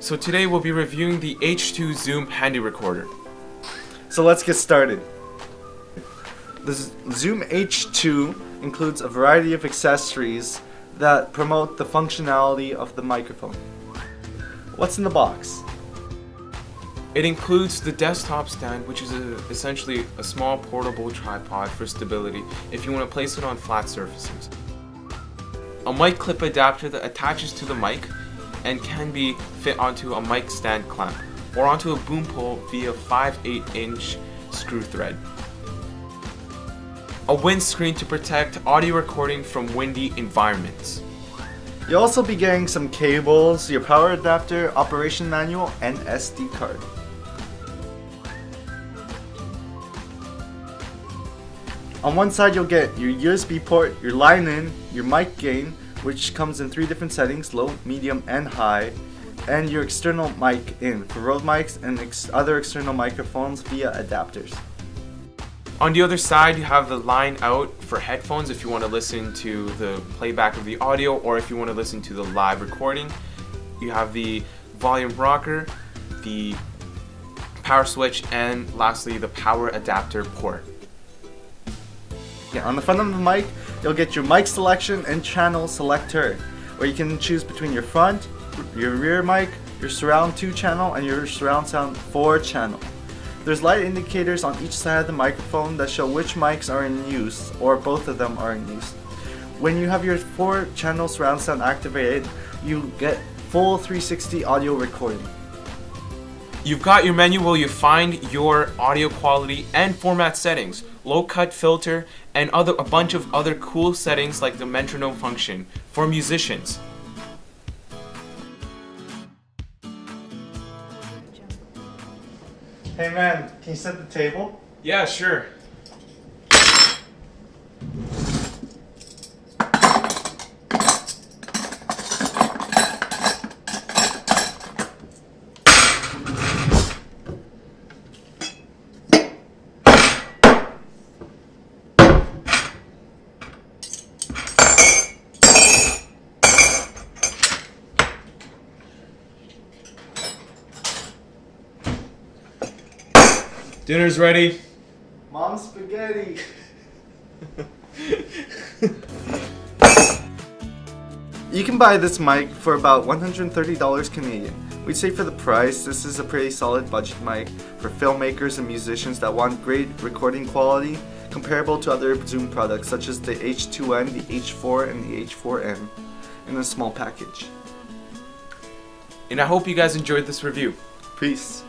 So today we'll be reviewing the H2 Zoom Handy Recorder. So let's get started. The Zoom H2 includes a variety of accessories that promote the functionality of the microphone. What's in the box? It includes the desktop stand, which is essentially a small portable tripod for stability if you want to place it on flat surfaces. A mic clip adapter that attaches to the mic and can be fit onto a mic stand clamp or onto a boom pole via 5/8" screw thread. A windscreen to protect audio recording from windy environments. You'll also be getting some cables, your power adapter, operation manual, and SD card. On one side you'll get your USB port, your line in, your mic gain, which comes in 3 different settings, low, medium, and high, and your external mic in for Rode mics and other external microphones via adapters. On the other side, you have the line out for headphones if you want to listen to the playback of the audio or if you want to listen to the live recording. You have the volume rocker, the power switch, and lastly the power adapter port. Yeah, on the front of the mic, you'll get your mic selection and channel selector, where you can choose between your front, your rear mic, your surround 2 channel, and your surround sound 4 channel. There's light indicators on each side of the microphone that show which mics are in use, or both of them are in use. When you have your 4 channel surround sound activated, you get full 360 audio recording. You've got your menu where you find your audio quality and format settings, low cut filter, and a bunch of other cool settings like the metronome function for musicians. Hey man, can you set the table? Yeah, sure. Dinner's ready. Mom's spaghetti. You can buy this mic for about $130 Canadian. We'd say for the price, this is a pretty solid budget mic for filmmakers and musicians that want great recording quality, comparable to other Zoom products such as the H2N, the H4, and the H4n in a small package. And I hope you guys enjoyed this review. Peace.